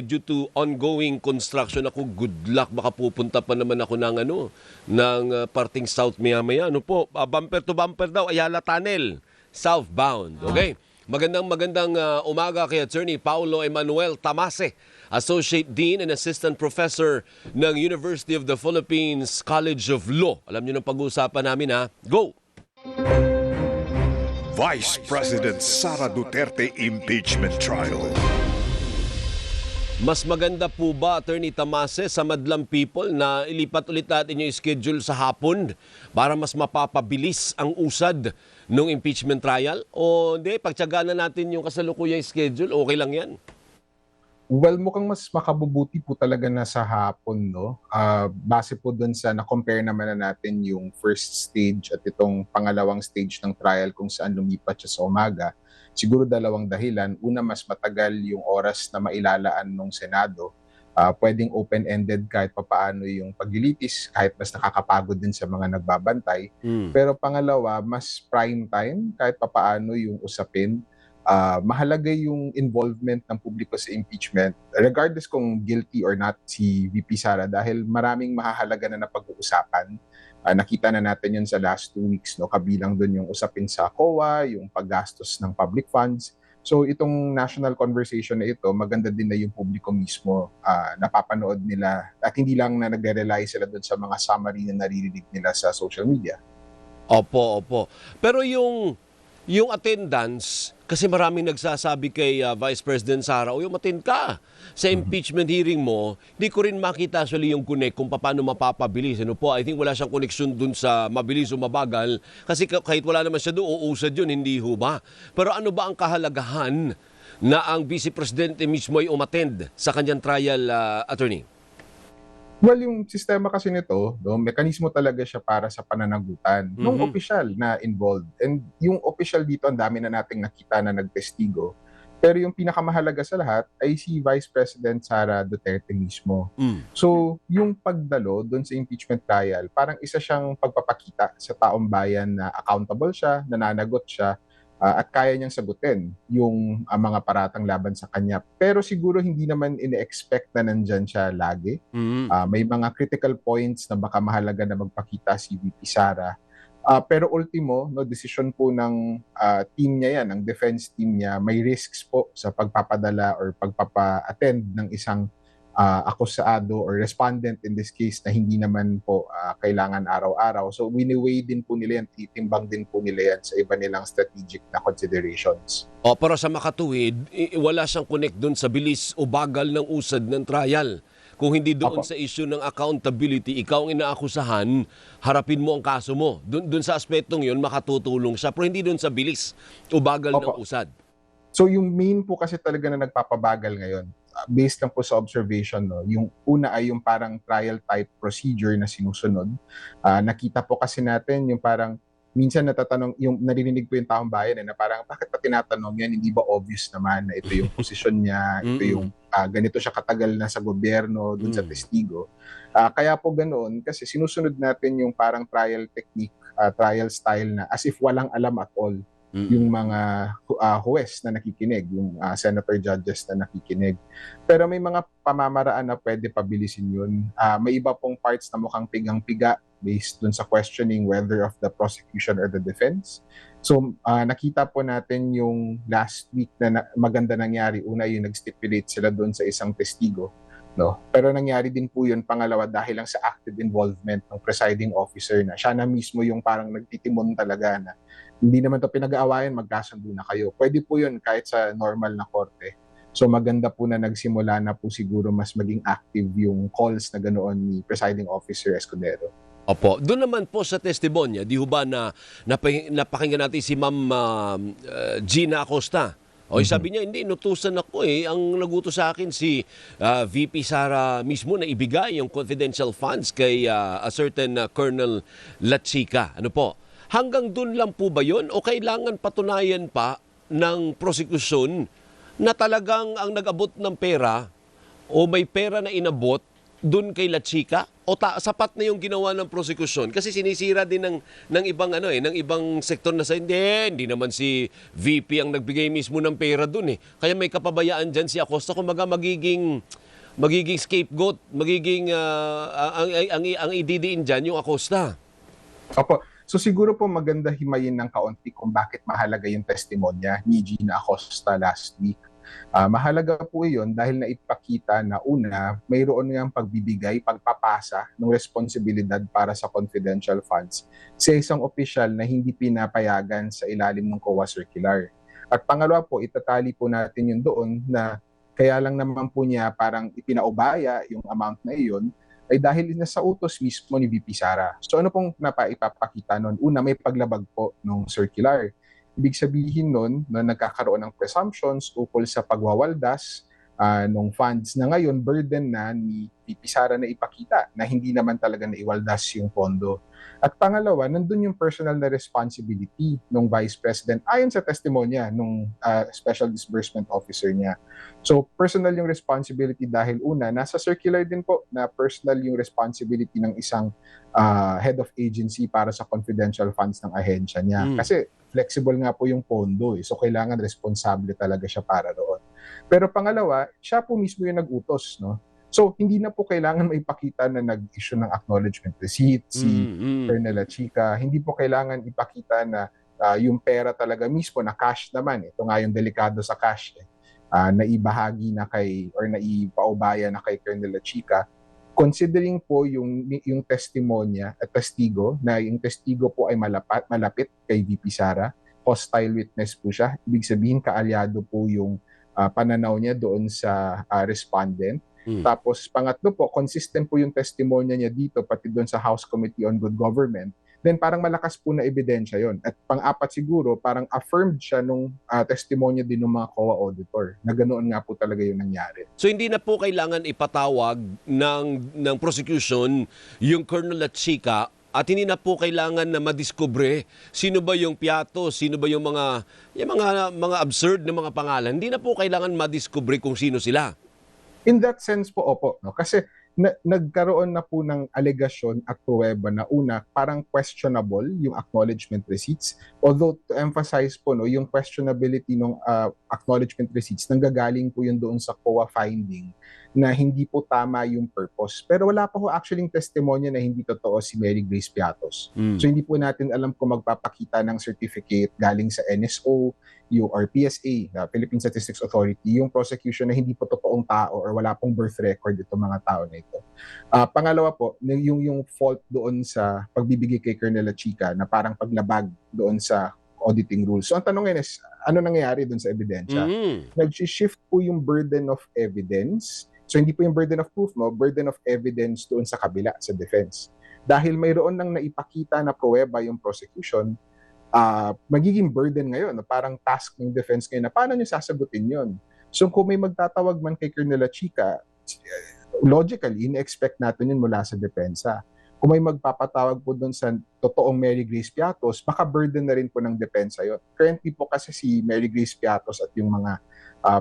due to ongoing construction ako, good luck, baka pupunta pa naman ako ng parting south maya-maya. Ano po, bumper to bumper daw, Ayala Tunnel, southbound. Okay? Magandang umaga kay Attorney Paulo Emmanuel Tamase, Associate Dean and Assistant Professor ng University of the Philippines College of Law. Alam niyo ng pag-uusapan namin, ha? Go! Vice President Sara Duterte impeachment trial. Mas maganda po ba, Attorney Tamase, sa madlang people na ilipat ulit natin yung schedule sa hapon para mas mapapabilis ang usad ng impeachment trial? O hindi, pagtyagaan na natin yung kasalukuyang schedule, okay lang yan? Well, mukhang mas makabubuti po talaga na sa hapon, no? Base po dun sa na-compare naman na natin yung first stage at itong pangalawang stage ng trial kung saan lumipat siya sa umaga. Siguro dalawang dahilan. Una, mas matagal yung oras na mailalaan ng Senado. Pwedeng open-ended kahit papaano yung paglilitis, kahit mas nakakapagod din sa mga nagbabantay. Pero pangalawa, mas prime time kahit papaano yung usapin. Mahalaga yung involvement ng publiko sa impeachment, regardless kung guilty or not si VP Sara, dahil maraming mahahalaga na napag-uusapan. Nakita na natin yun sa last 2 weeks, no? Kabilang dun yung usapin sa COA, yung paggastos ng public funds. So itong national conversation na ito, maganda din na yung publiko mismo napapanood nila at hindi lang na nagre-rely sila dun sa mga summary na naririnig nila sa social media. Opo. Pero yung attendance, kasi maraming nagsasabi kay Vice President Sara, o yung attend ka sa impeachment hearing mo, di ko rin makita actually yung connect kung paano mapapabilis. Ano po, I think wala siyang connection dun sa mabilis o mabagal, kasi kahit wala naman siya doon, uusad yun, hindi ho ba? Pero ano ba ang kahalagahan na ang Vice Presidente mismo ay umattend sa kanyang trial, attorney? Well, yung sistema kasi nito, no, mekanismo talaga siya para sa pananagutan ng opisyal na involved. And yung opisyal dito, ang dami na nating nakita na nagtestigo. Pero yung pinakamahalaga sa lahat ay si Vice President Sara Duterte mismo. So, yung pagdalo doon sa impeachment trial, parang isa siyang pagpapakita sa taong bayan na accountable siya, nananagot siya, at kaya niyang sagutin yung mga paratang laban sa kanya. Pero siguro hindi naman ine-expect na nandyan siya lagi. May mga critical points na baka mahalaga na magpakita si VP Sara. Pero ultimo, no, decision po ng team niya yan, ng defense team niya, may risks po sa pagpapadala or pagpapa-attend ng isang akusado or respondent in this case na hindi naman po kailangan araw-araw. So wini-weigh din po nila yan, titimbang din po nila yan sa iba nilang strategic na considerations. Pero sa makatuwid, wala siyang connect doon sa bilis o bagal ng usad ng trial. Kung hindi doon sa issue ng accountability, ikaw ang inaakusahan, harapin mo ang kaso mo. Doon sa aspetong yun, makatutulong siya. Pero hindi doon sa bilis o bagal ng usad. So yung main po kasi talaga na nagpapabagal ngayon, based lang po sa observation, no, yung una ay yung parang trial type procedure na sinusunod. Nakita po kasi natin yung parang minsan natatanong, yung naririnig po yung taong bayan na parang bakit pa tinatanong yan, hindi ba obvious naman na ito yung posisyon niya, ito yung ganito siya katagal na sa gobyerno, dun sa testigo. Kaya po ganoon, kasi sinusunod natin yung parang trial technique, trial style na as if walang alam at all yung mga huwes na nakikinig, yung senator judges na nakikinig. Pero may mga pamamaraan na pwede pabilisin yun. May iba pong parts na mukhang pigang-piga based dun sa questioning whether of the prosecution or the defense. So nakita po natin yung last week na maganda nangyari. Una, yung nag-stipulate sila dun sa isang testigo. No? Pero nangyari din po yun, pangalawa, dahil lang sa active involvement ng presiding officer na siya na mismo yung parang nagtitimon talaga na hindi naman to pinag-aawayan, magkasundo na kayo. Pwede po yun kahit sa normal na korte. So maganda po na nagsimula na po siguro mas maging active yung calls na ganoon ni presiding officer Escudero. Opo. Doon naman po sa testimonya, di ho ba na napakinggan natin si Ma'am Gina Acosta. Sabi niya, hindi, inutusan ako Ang nagutos sa akin si VP Sara mismo na ibigay yung confidential funds kay a certain Colonel Lachica. Ano po? Hanggang doon lang po ba yun? O kailangan patunayan pa ng prosekusyon na talagang ang nag-abot ng pera o may pera na inabot dun kay La Chica? O sapat na yung ginawa ng prosekusyon? Kasi sinisira din ng ibang ng ibang sektor na hindi naman si VP ang nagbigay mismo ng pera dun eh. Kaya may kapabayaan diyan si Acosta, kumbaga magiging scapegoat, magiging ang ididiin diyan yung Acosta. Opo. So siguro po maganda himayin ng kaunti kung bakit mahalaga yung testimonya ni Gina Acosta last week. Mahalaga po iyon dahil naipakita na una, mayroon ngang pagbibigay, pagpapasa ng responsibilidad para sa confidential funds sa isang opisyal na hindi pinapayagan sa ilalim ng COA circular. At pangalawa po, itatali po natin yun doon na kaya lang naman po niya parang ipinaubaya yung amount na iyon ay dahil nasa utos mismo ni VP Sara. So ano pong ipapakita nun? Una, may paglabag po ng circular. Ibig sabihin nun na nagkakaroon ng presumptions ukol sa pagwawaldas ng funds na ngayon burden na ni VP Sara na ipakita na hindi naman talaga naiwaldas yung pondo. At pangalawa, nandun yung personal na responsibility ng Vice President ayon sa testimonya ng Special Disbursement Officer niya. So personal yung responsibility dahil una, nasa circular din po na personal yung responsibility ng isang head of agency para sa confidential funds ng ahensya niya. Kasi flexible nga po yung pondo eh. So kailangan responsable talaga siya para doon. Pero pangalawa, siya po mismo yung nag-utos, no? So hindi na po kailangan maipakita na nag-issue ng acknowledgement receipt si Colonel La Chica. Hindi po kailangan ipakita na yung pera talaga mismo na cash naman. Ito nga yung delikado sa cash na ibahagi na kay or na ipaubaya na kay Colonel La Chica. Considering po yung testimonya at testigo na yung testigo po ay malapit kay VP Sara, hostile witness po siya. Ibig sabihin kaalyado po yung pananaw niya doon sa respondent. Tapos pangatlo po, consistent po yung testimonya niya dito pati doon sa House Committee on Good Government. Then parang malakas po na ebidensya yon. At pang-apat siguro, parang affirmed siya nung testimonya din ng mga COA auditor na ganoon nga po talaga yung nangyari. So hindi na po kailangan ipatawag ng prosecution yung Colonel La Chica at hindi na po kailangan na madiskubre sino ba yung piyato, sino ba yung mga absurd na mga pangalan. Hindi na po kailangan madiskubre kung sino sila. In that sense po, opo. No? Kasi nagkaroon na po ng alegasyon at pruweba na una, parang questionable yung acknowledgement receipts. Although to emphasize po, no, yung questionability ng acknowledgement receipts, nanggagaling po yun doon sa COA finding na hindi po tama yung purpose. Pero wala pa po actually testimonya na hindi totoo si Mary Grace Piatos. So hindi po natin alam kung magpapakita ng certificate galing sa NSO, yung PSA, Philippine Statistics Authority, yung prosecution na hindi po totoong tao or wala pong birth record itong mga tao na ito. Pangalawa po, yung fault doon sa pagbibigay kay Colonel La Chica na parang paglabag doon sa auditing rules. So ang tanong ngayon is, ano nangyayari doon sa ebidensya? Nag-shift po yung burden of evidence. So hindi po yung burden of proof, no? Burden of evidence doon sa kabila, sa defense. Dahil mayroon nang naipakita na pruweba yung prosecution, magiging burden ngayon, no? Parang task ng defense ngayon na paano nyo sasagutin yon. So kung may magtatawag man kay Colonel La Chica, logically, in-expect natin yun mula sa depensa. Kung may magpapatawag po doon sa totoong Mary Grace Piatos, baka burden na rin po ng depensa yun. Currently po kasi si Mary Grace Piatos at yung mga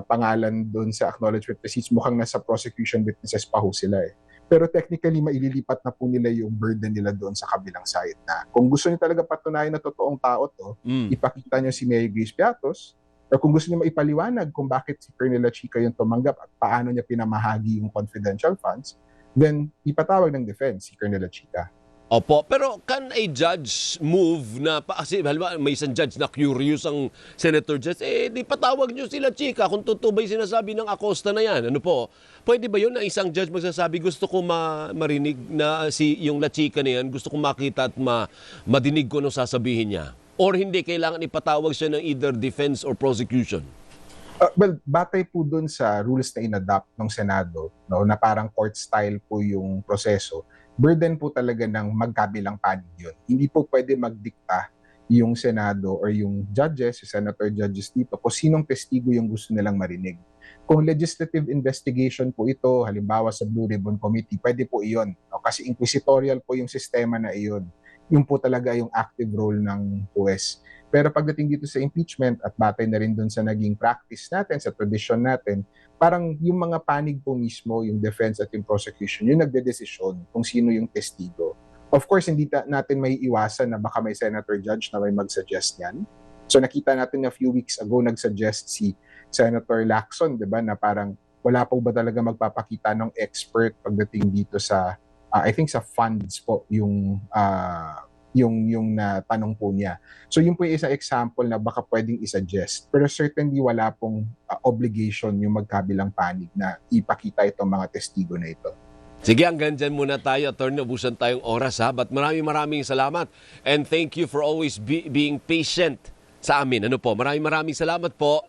pangalan doon sa acknowledgement receipts, mukhang nasa prosecution witnesses pa ho sila eh. Pero technically, maililipat na po nila yung burden nila doon sa kabilang side na kung gusto niyo talaga patunayan na totoong tao to, ipakita niyo si Mary Grace Piatos, or kung gusto niyo maipaliwanag kung bakit si Colonel La Chica yung tumanggap at paano niya pinamahagi yung confidential funds, then ipatawag ng defense si Colonel La Chica. Opo, pero can a judge move na, kasi halimbawa may isang judge na curious ang senator judge, di patawag nyo sila Chica kung totoo ba yung sinasabi ng Acosta na yan. Ano po? Pwede ba yun na isang judge magsasabi, gusto ko marinig na yung La Chica na yan, gusto ko makita at madinig ko ano sasabihin niya? Or hindi kailangan ipatawag siya ng either defense or prosecution? Well, batay po dun sa rules na inadopt ng Senado, no, na parang court style po yung proseso, burden po talaga ng magkabilang panig yun. Hindi po pwede magdikta yung Senado or yung judges, yung senator judges dito, kung sinong testigo yung gusto nilang marinig. Kung legislative investigation po ito, halimbawa sa Blue Ribbon Committee, pwede po iyon. No? Kasi inquisitorial po yung sistema na iyon. Yung po talaga yung active role ng huwes. Pero pagdating dito sa impeachment at batay na rin dun sa naging practice natin, sa tradition natin, parang yung mga panig po mismo, yung defense at yung prosecution, yung nagdedesisyon kung sino yung testigo. Of course, hindi natin may iwasan na baka may senator judge na may mag-suggest yan. So nakita natin a few weeks ago, nag-suggest si Senator Lacson, di ba, na parang wala po ba talaga magpapakita ng expert pagdating dito sa, I think sa funds po, yung tanong po niya. So yun po yung isang example na baka pwedeng isuggest. Pero certainly wala pong obligation yung magkabilang panig na ipakita itong mga testigo na ito. Sige, hanggang dyan muna tayo. Attorney, ubusan tayong oras ha. But maraming salamat. And thank you for always being patient sa amin. Ano po? Maraming salamat po.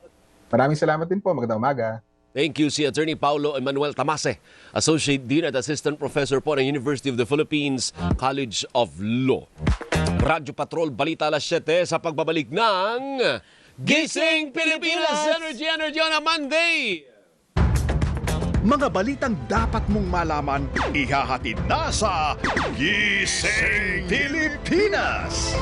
Maraming salamat din po. Magandang umaga. Thank you si Attorney Paulo Emmanuel Tamase, Associate Dean at Assistant Professor po ng University of the Philippines College of Law. Radyo Patrol, Balita alas 7 sa pagbabalik ng Gising Pilipinas Energy on a Monday! Mga balitang dapat mong malaman, ihahatid na sa Gising Pilipinas!